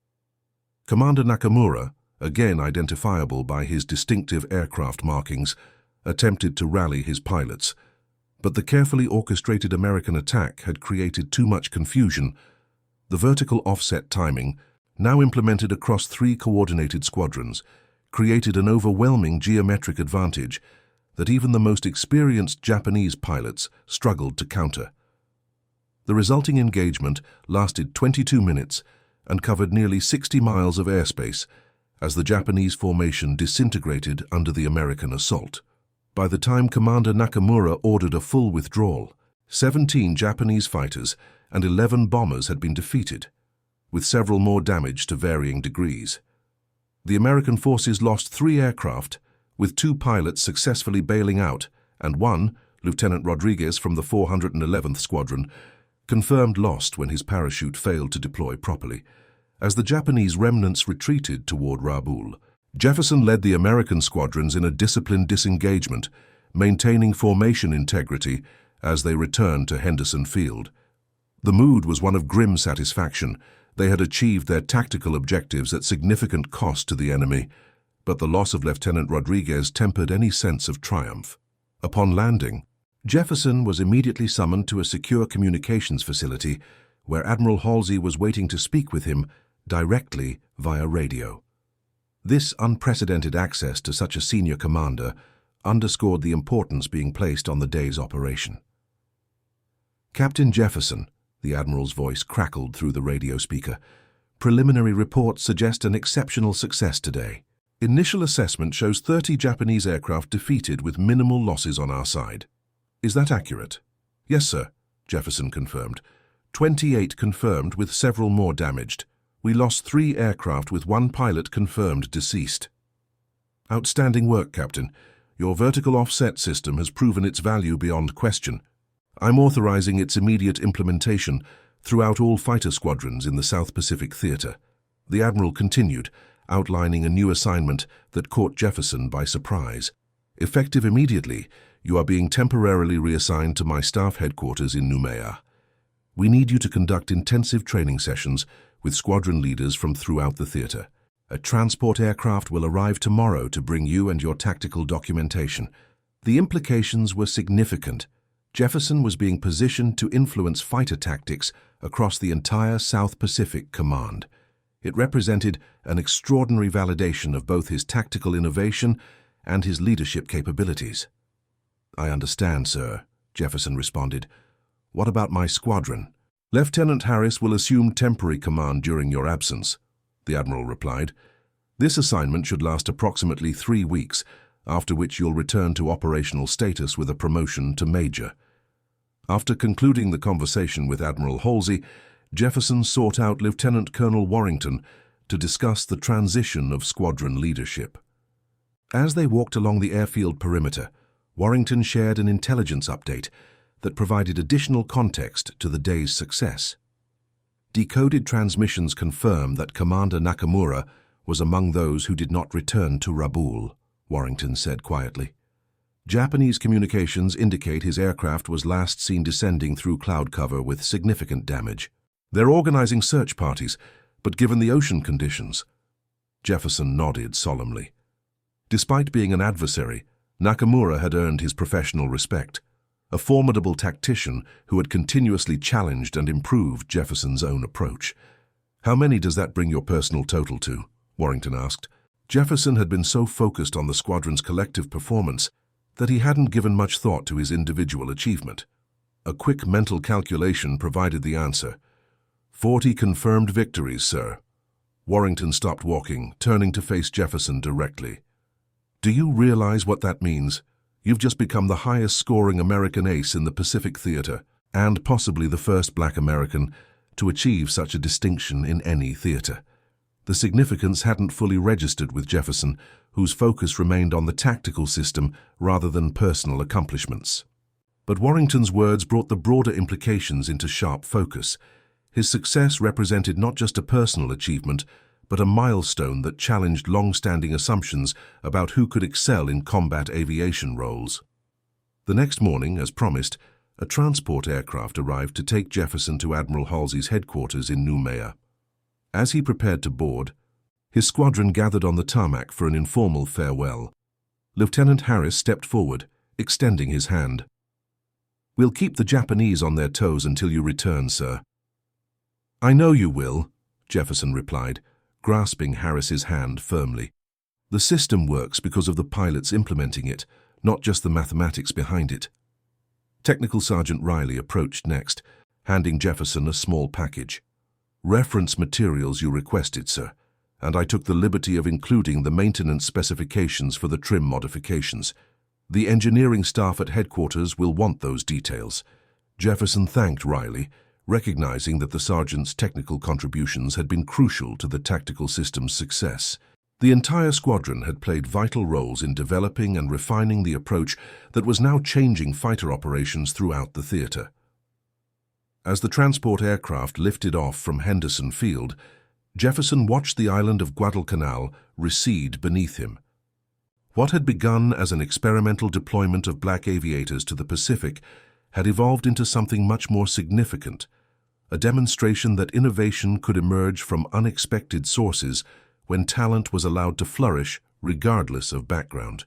Commander Nakamura, again identifiable by his distinctive aircraft markings, attempted to rally his pilots, but the carefully orchestrated American attack had created too much confusion. The vertical offset timing, now implemented across 3 coordinated squadrons, created an overwhelming geometric advantage that even the most experienced Japanese pilots struggled to counter. The resulting engagement lasted 22 minutes and covered nearly 60 miles of airspace as the Japanese formation disintegrated under the American assault. By the time Commander Nakamura ordered a full withdrawal, 17 Japanese fighters and 11 bombers had been defeated, with several more damaged to varying degrees. The American forces lost 3 aircraft, with 2 pilots successfully bailing out, and 1, Lieutenant Rodriguez from the 411th Squadron, confirmed lost when his parachute failed to deploy properly. As the Japanese remnants retreated toward Rabaul, Jefferson led the American squadrons in a disciplined disengagement, maintaining formation integrity as they returned to Henderson Field. The mood was one of grim satisfaction. They had achieved their tactical objectives at significant cost to the enemy, but the loss of Lieutenant Rodriguez tempered any sense of triumph. Upon landing, Jefferson was immediately summoned to a secure communications facility where Admiral Halsey was waiting to speak with him directly via radio. This unprecedented access to such a senior commander underscored the importance being placed on the day's operation. "Captain Jefferson," the Admiral's voice crackled through the radio speaker, "preliminary reports suggest an exceptional success today. Initial assessment shows 30 Japanese aircraft defeated with minimal losses on our side. Is that accurate?" "Yes, sir," Jefferson confirmed. 28 confirmed with several more damaged. We lost 3 aircraft with 1 pilot confirmed deceased." "Outstanding work, Captain. Your vertical offset system has proven its value beyond question. I'm authorizing its immediate implementation throughout all fighter squadrons in the South Pacific Theater." The Admiral continued, outlining a new assignment that caught Jefferson by surprise. "Effective immediately, you are being temporarily reassigned to my staff headquarters in Noumea. We need you to conduct intensive training sessions with squadron leaders from throughout the theater. A transport aircraft will arrive tomorrow to bring you and your tactical documentation." The implications were significant. Jefferson was being positioned to influence fighter tactics across the entire South Pacific Command. It represented an extraordinary validation of both his tactical innovation and his leadership capabilities. "I understand, sir," Jefferson responded. "What about my squadron?" "Lieutenant Harris will assume temporary command during your absence," the Admiral replied. "This assignment should last approximately 3 weeks, after which you'll return to operational status with a promotion to Major." After concluding the conversation with Admiral Halsey, Jefferson sought out Lieutenant Colonel Warrington to discuss the transition of squadron leadership. As they walked along the airfield perimeter, Warrington shared an intelligence update that provided additional context to the day's success. Decoded transmissions confirm that Commander Nakamura was among those who did not return to Rabaul, Warrington said quietly. Japanese communications indicate his aircraft was last seen descending through cloud cover with significant damage. They're organizing search parties, but given the ocean conditions... Jefferson nodded solemnly. Despite being an adversary, Nakamura had earned his professional respect. A formidable tactician who had continuously challenged and improved Jefferson's own approach. "How many does that bring your personal total to?" Warrington asked. Jefferson had been so focused on the squadron's collective performance that he hadn't given much thought to his individual achievement. A quick mental calculation provided the answer. 40 confirmed victories, sir." Warrington stopped walking, turning to face Jefferson directly. "Do you realize what that means? You've just become the highest-scoring American ace in the Pacific Theater, and possibly the first Black American to achieve such a distinction in any theater." The significance hadn't fully registered with Jefferson, whose focus remained on the tactical system rather than personal accomplishments. But Warrington's words brought the broader implications into sharp focus. His success represented not just a personal achievement, but a milestone that challenged long-standing assumptions about who could excel in combat aviation roles. The next morning, as promised, a transport aircraft arrived to take Jefferson to Admiral Halsey's headquarters in Noumea. As he prepared to board, his squadron gathered on the tarmac for an informal farewell. Lieutenant Harris stepped forward, extending his hand. "We'll keep the Japanese on their toes until you return, sir." "I know you will," Jefferson replied, grasping Harris's hand firmly. "The system works because of the pilots implementing it, not just the mathematics behind it." Technical Sergeant Riley approached next, handing Jefferson a small package. "Reference materials you requested, sir, and I took the liberty of including the maintenance specifications for the trim modifications. The engineering staff at headquarters will want those details." Jefferson thanked Riley, recognizing that the sergeant's technical contributions had been crucial to the tactical system's success. The entire squadron had played vital roles in developing and refining the approach that was now changing fighter operations throughout the theater. As the transport aircraft lifted off from Henderson Field, Jefferson watched the island of Guadalcanal recede beneath him. What had begun as an experimental deployment of black aviators to the Pacific had evolved into something much more significant, a demonstration that innovation could emerge from unexpected sources when talent was allowed to flourish regardless of background.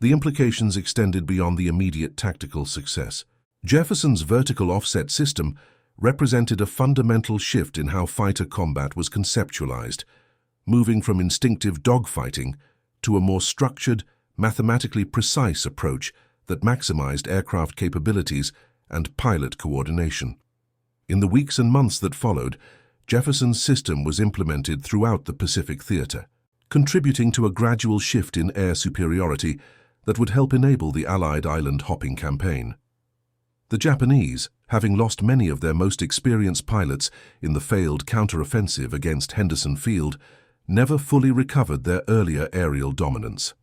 The implications extended beyond the immediate tactical success. Jefferson's vertical offset system represented a fundamental shift in how fighter combat was conceptualized, moving from instinctive dogfighting to a more structured, mathematically precise approach that maximized aircraft capabilities and pilot coordination. In the weeks and months that followed, Jefferson's system was implemented throughout the Pacific theater, contributing to a gradual shift in air superiority that would help enable the Allied island-hopping campaign. The Japanese, having lost many of their most experienced pilots in the failed counteroffensive against Henderson Field, never fully recovered their earlier aerial dominance.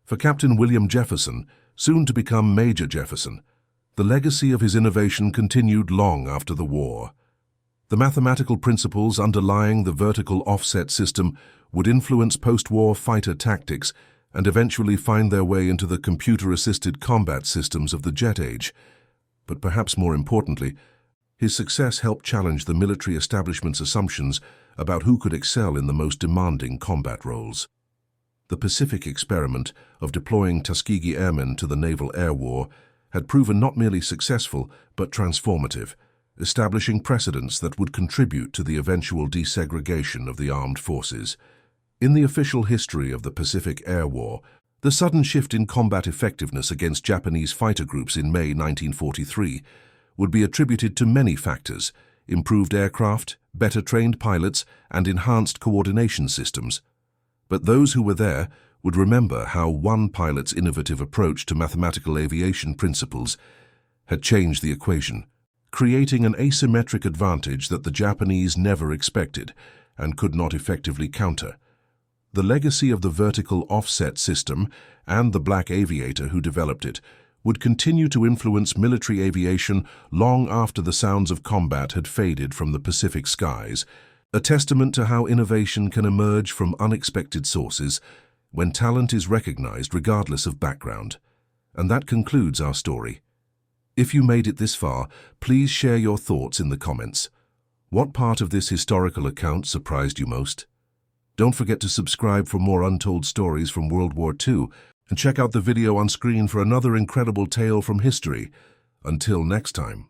For Captain William Jefferson, soon to become Major Jefferson, the legacy of his innovation continued long after the war. The mathematical principles underlying the vertical offset system would influence post-war fighter tactics and eventually find their way into the computer-assisted combat systems of the jet age. But perhaps more importantly, his success helped challenge the military establishment's assumptions about who could excel in the most demanding combat roles. The Pacific experiment of deploying Tuskegee Airmen to the Naval Air War had proven not merely successful but transformative, establishing precedents that would contribute to the eventual desegregation of the armed forces. In the official history of the Pacific Air War, the sudden shift in combat effectiveness against Japanese fighter groups in May 1943 would be attributed to many factors: improved aircraft, better trained pilots, and enhanced coordination systems. But those who were there would remember how one pilot's innovative approach to mathematical aviation principles had changed the equation, creating an asymmetric advantage that the Japanese never expected and could not effectively counter. The legacy of the vertical offset system and the black aviator who developed it would continue to influence military aviation long after the sounds of combat had faded from the Pacific skies, a testament to how innovation can emerge from unexpected sources when talent is recognized regardless of background. And that concludes our story. If you made it this far, please share your thoughts in the comments. What part of this historical account surprised you most? Don't forget to subscribe for more untold stories from World War II, and check out the video on screen for another incredible tale from history. Until next time.